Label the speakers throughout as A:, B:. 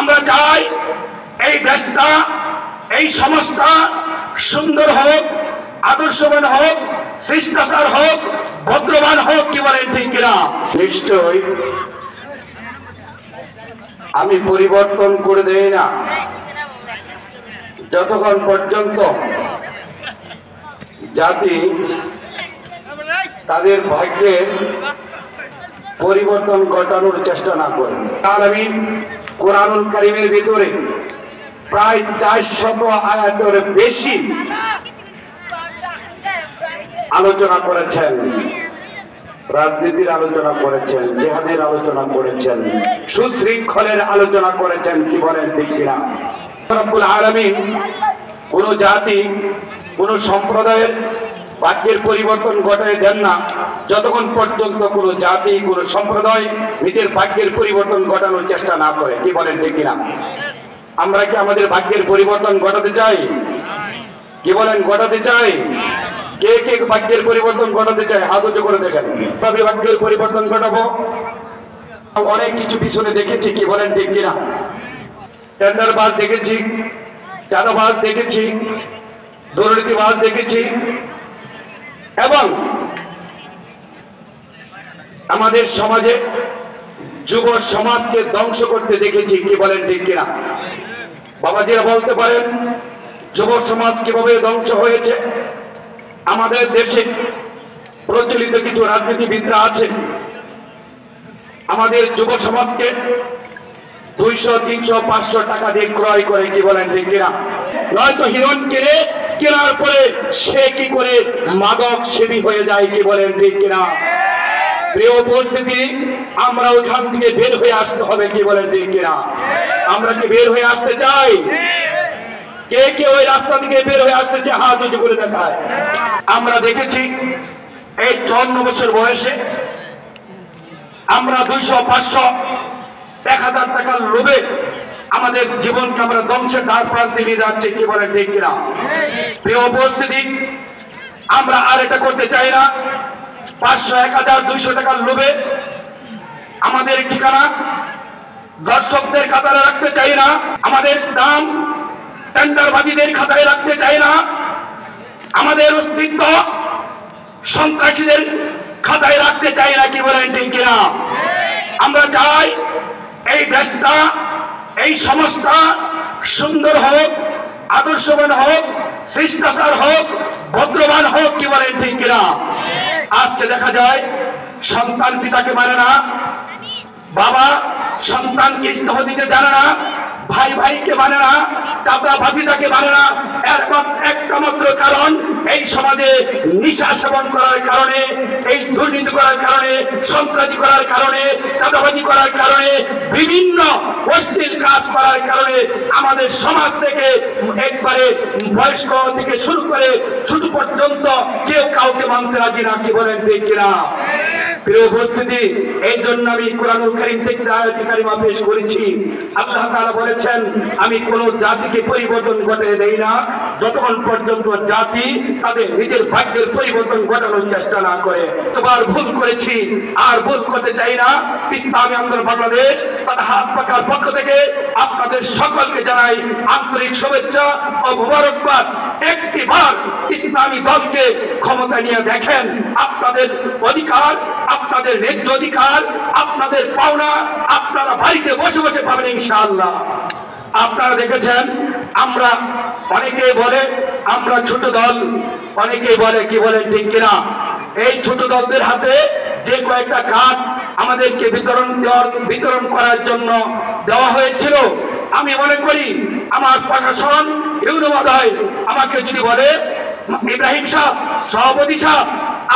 A: আমরা চাই এই দেশটা, এই সমাজটা সুন্দর হোক, আদর্শবান হোক, শিষ্টাচার হোক, ভদ্রবান হোক। কি বলেন ঠিক কিনা? নিশ্চয় আমি পরিবর্তন করে দেই না যতক্ষণ পর্যন্ত জাতি তাদের ভাগ্যের পরিবর্তন ঘটানোর চেষ্টা না করে। আমি কোরআনুল কারীমের ভিতরে প্রায় 400 আয়াতের বেশি আলোচনা করেছেন, রাজনীতির আলোচনা করেছেন, জিহাদের আলোচনা করেছেন, সুশৃঙ্খলের আলোচনা করেছেন। কি বলেন ঠিক কিনা? রব্বুল আলামিন কোন জাতি, কোন সম্প্রদায়ের ভাগ্যের পরিবর্তন ঘটায় দেন না যতক্ষণ পর্যন্ত কোন জাতি, কোন সম্প্রদায় নিজের ভাগ্যের পরিবর্তন ঘটানোর চেষ্টা না করে। কি বলেন ঠিক কিনা? আমরা কি আমাদের ভাগ্যের পরিবর্তন ঘটাতে চাই? কি বলেন, ঘটাতে চাই? কে কে ভাগ্যের পরিবর্তন ঘটাতে চায়? হাত উঁচু করে দেখেন। তবে ভাগ্যের পরিবর্তন ঘটাবো অনেক কিছু পিছনে দেখেছি। কি বলেন ঠিক কিনা? টেন্ডারবাজ দেখেছি, চাঁদাবাজ দেখেছি, দুর্নীতিবাজ দেখেছি, এবং আমাদের সমাজে যুব সমাজকে ধ্বংস করতে দেখেছি। কি বলেন ঠিক কিনা? বাবাজিরা বলতে পারেন যুব সমাজ কিভাবে ধ্বংস হয়েছে? আমাদের দেশে প্রচলিত কিছু রাজনীতিবিদরা আছে, আমাদের যুব সমাজকে 200, 300, 500 টাকা দিয়ে ক্রয় করে। কি বলেন ঠিক কিনা? নয়তো হিরণ কিনে, কেনার পরে সে কি করে মাদক সেবী হয়ে যায়। কি বলেন ঠিক কিনা? প্রিয় উপস্থিতি, আমরা ওইখান থেকে বের হয়ে আসতে হবে। কি বলেন ঠিক কিনা? আমরা কি বের হয়ে আসতে চাই? কে কে ওই রাস্তা থেকে বের হয়ে আসতে চায়? হাত উঁচু করে দেখায়। আমরা দেখেছি এই 54 বছর বয়সে আমরা 200, 500, 1000 টাকার লোভে আমাদের জীবনকে আমরা ধ্বংসের দ্বার প্রান্তে নিয়ে যাচ্ছি। কি বলেন ঠিক কিনা? প্রিয় উপস্থিতি, আমরা আর এটা করতে চাই না। 500, 1000, 200 টাকার লোভে আমাদের ঠিকানা দর্শকদের কাতারে রাখতে চাই না, আমাদের দাম টেন্ডারবাজিদের খাতায় রাখতে চাই না, আমাদের অস্তিত্ব সন্ত্রাসীদের খাতায় রাখতে চাই না। কি বলেন ঠিক কিনা? আমরা চাই এই দেশটা, এই সমাজটা সুন্দর হোক, আদর্শবান হোক, শিষ্টাচার হোক, ভদ্রবান হোক। কি বলেন ঠিক কিনা? আজকে দেখা যায় সন্তান পিতাকে মানে না, বাবা সন্তানকে স্নেহ দিতে জানে না, ভাই ভাইকে মানে না, চাচা ভাতিজাকে মানে না। একটা মাত্র কারণ, এই সমাজে নিশা সেবন করার কারণে, এই দুর্নীতি করার কারণে, সন্ত্রাসী করার কারণে, চাঁদাবাজি করার কারণে, বিভিন্ন অশ্লীল কাজ করার কারণে আমাদের সমাজ থেকে একবারে বয়স্ক থেকে শুরু করে ছোট পর্যন্ত কেউ কাউকে মানতে রাজি না। কি বলেন ঠিক কিনা? প্রিয় উপস্থিতি, এই জন্য আমি কোরআনুল কারীম থেকে আয়াত কারিমা পেশ করেছি। আল্লাহ তাআলা বলেছেন, আমি কোন জাতিকে পরিবর্তন ঘটিয়ে দেই না যতক্ষণ পর্যন্ত জাতি তাদের নিজের ভাগ্যের পরিবর্তন ঘটানোর চেষ্টা না করে। এবার ভুল করেছি, আর ভুল করতে চাই না। ইসলামী আন্দোলন বাংলাদেশ তাদের হাত পাকার পক্ষ থেকে আপনাদের সকলকে জানাই আন্তরিক শুভেচ্ছা ও মোবারকবাদ। একটিবার ইসলামী দলকে ক্ষমতা নিয়ে দেখেন, আপনাদের অধিকার, আপনাদের ন্যায্য অধিকার, আপনাদের পাওনা আপনারা বাড়িতে বসে বসে পাবেন ইনশাআল্লাহ। আপনারা দেখেছেন, আমরা অনেকে বলে আমরা ছোট দল, অনেকে বলে। কি বলেন ঠিক কিনা? এই ছোট দলদের হাতে যে কয়েকটা কার্ড আমাদেরকে বিতরণ করার জন্য দেওয়া হয়েছিল, আমি মনে করি আমার প্রশাসন ইউনো মহোদয় আমাকে যদি বলে, ইব্রাহিম সাহেব, সভাপতি সাহেব,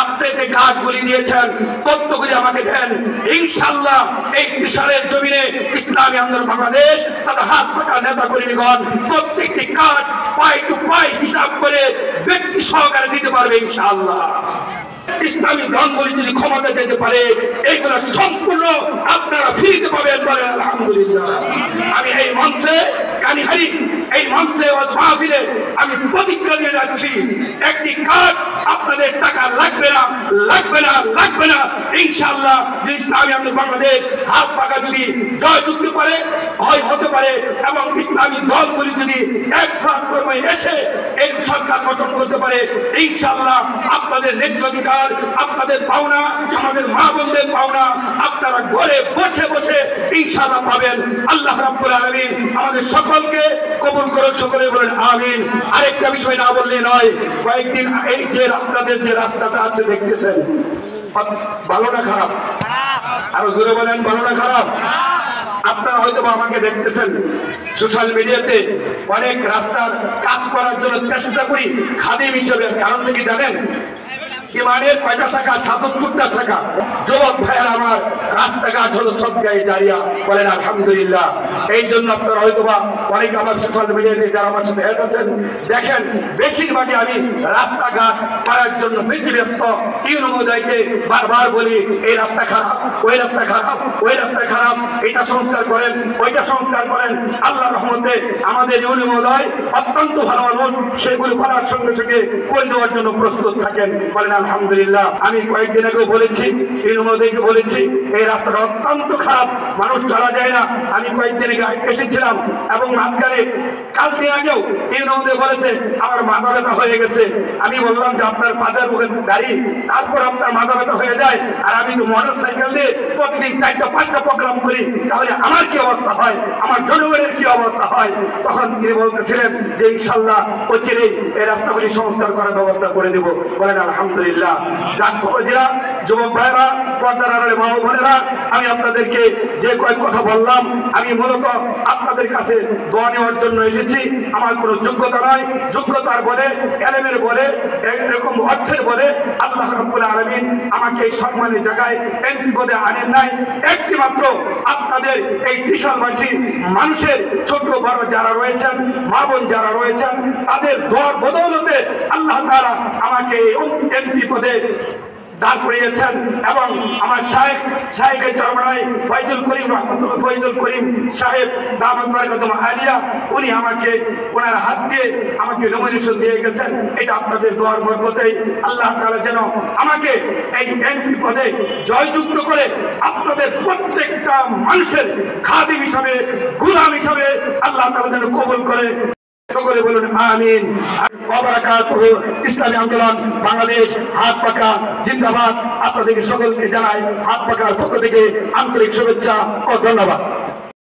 A: আপনি যে কার্ডগুলি দিয়েছেন কতগুলি আমাকে দেন, ইনশাআল্লাহ এই বিশালের জমিনে ইসলামী আন্দোলন বাংলাদেশ তাদের হাত পাকা নেতা কর্মীগণ প্রত্যেকটি কার্ড পাই টু পাই হিসাব করে ব্যক্তি সহকারে দিতে পারবে ইনশাআল্লাহ। ইসলামী দলগুলি যদি ক্ষমতা যেতে পারে, এইগুলো সম্পূর্ণ আপনারা ফিরতে পাবেন। বলেন আলহামদুলিল্লাহ। আমি এই মঞ্চে কানিহারি, এই মঞ্চে জলসে ওয়াজ মাহফিলে আমি প্রতিজ্ঞা দিয়ে যাচ্ছি, একটি কার্ড আপনাদের টাকা লাগবে না, লাগবে না, লাগবে না। ইনশাআল্লাহ যে ইসলামী আন্দোলন বাংলাদেশ হাত পাকা যদি জয় যুক্ত করে হয় হতে পারে, এবং ইসলামী দলগুলি যদি এক প্ল্যাটফর্মে এসে এই সরকার গঠন করতে পারে, ইনশাআল্লাহ আপনাদের ন্যায্য অধিকার, আপনাদের পাওনা, আমাদের মা বোনদের পাওনা আপনারা ঘরে বসে বসে ইনশাআল্লাহ পাবেন। আল্লাহ রাব্বুল আলামিন আমাদের সকলকে কবুল করুন, সকলে বলেন আমিন। আরেকটা বিষয় না বললে নয়, কয়েকদিন এই যে আপনাদের যে রাস্তাটা আছে দেখতেছেন, ভালো না খারাপ? আরো জোরে বলেন, ভালো না খারাপ? আপনারা হয়তো আমাকে দেখতেছেন সোশ্যাল মিডিয়াতে অনেক রাস্তার কাজ করার জন্য চেষ্টা করি খাদিম হিসেবে। কারণটা কি জানেন? ইমানের কয়টা শাখা? ৭৭টা শাখা। যুবক ভাইয়ের আমার, রাস্তাঘাট হলো সদকায়ে জারিয়া, বলেন আলহামদুলিল্লাহ। এই জন্য আপনারা হয়তোবা অনেকে আমার সোশ্যাল মিডিয়াতে যারা আমার সাথে হেল্প আছেন দেখেন, বেশিরভাগই আমি রাস্তাঘাট করার জন্য ব্যস্ত। ইউনোমোদয়কে বারবার বলি এই রাস্তা খারাপ, ওই রাস্তা খারাপ, ওই রাস্তা খারাপ, এটা সংস্কার করেন, ওইটা সংস্কার করেন। আল্লাহর রহমতে আমাদের ইউনোমোদয় অত্যন্ত ভালো মানুষ, সেগুলো করার সঙ্গে সঙ্গে করে দেওয়ার জন্য প্রস্তুত থাকেন, বলেন আলহামদুলিল্লাহ। আমি কয়েকদিন আগেও বলেছি, ইউনোমোদয়কে বলেছি এই রাস্তাটা অত্যন্ত খারাপ, মানুষ চলা যায় না। আমি কয়েকদিন আগে এসেছিলাম এবং মাঝখানে কাল দিন আগেও ইউনোমোদয় বলেছে আমার মাথা ব্যথা হয়ে গেছে। আমি বললাম যে আপনার বাজার মুখের গাড়ি, তারপর আপনার মাথা ব্যথা হয়ে যায়, আর আমি তো মোটর সাইকেল দিয়ে প্রতিদিন ৪টা-৫টা প্রোগ্রাম করি, তাহলে আমার কি অবস্থা হয়, আমার জনগণের কি অবস্থা হয়? তখন তিনি বলতেছিলেন যে ইনশাল্লাহ অচিরেই এই রাস্তাগুলি সংস্কার করার ব্যবস্থা করে দেব, বলেন আলহামদুলিল্লাহ। যাক বাবাজিরা, যুবক ভাইরা, পর্দার আড়ালে মা বোনেরা, আমি আপনাদেরকে যে কয়েক কথা বললাম, আমি মূলত আপনাদের কাছে দোয়া নেওয়ার জন্য এসেছি। আমার কোনো যোগ্যতা নয়, যোগ্যতার বলে, এলেমের বলে, এরকম অর্থের বলে আল্লাহ রাব্বুল আলামিন আমাকে এই সম্মানের জায়গায় এমপি পদে আনেন নাই। একটি মাত্র আপনাদের এই ত্রিশালবাসী মানুষের ছোট বড় যারা রয়েছেন, মা বোন যারা রয়েছেন, তাদের দোয়ার বদৌলতে আল্লাহ তাআলা আমাকে এমপি পদে দাঁড় করিয়েছেন। এবং আমার শায়েখের চরমনাই ফয়জুল করিম রহমতুল্লাহ, ফয়জুল করিম সাহেব দামাত বারাকাতুহু আলিয়া, উনি আমাকে ওনার হাত দিয়ে আমাকে নমিনেশন দিয়ে গেছেন। এটা আপনাদের দোয়ার বরকতেই আল্লাহ তাআলা যেন আমাকে এই এমপি পদে জয়যুক্ত করে আপনাদের প্রত্যেকটা মানুষের খাদিম হিসাবে, গোলাম হিসাবে আল্লাহ তাআলা যেন কবুল করে, সকলে বলুন আমিন। ইসলামী আন্দোলন বাংলাদেশ হাত পাকা জিন্দাবাদ। আপনাদের সকলকে জানাই হাত পাকার পক্ষ থেকে আন্তরিক শুভেচ্ছা ও ধন্যবাদ।